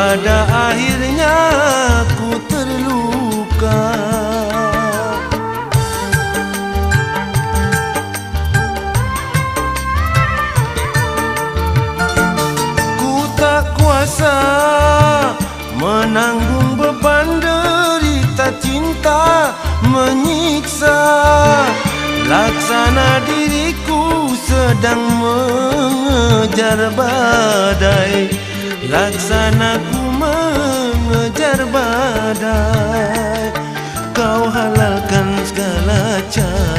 pada akhirnya ku terluka. Ku tak kuasa menanggung beban derita cinta menyiksa. Laksana diriku sedang mengejar badai, laksana ku mengejar badai. Kau halalkan segala cara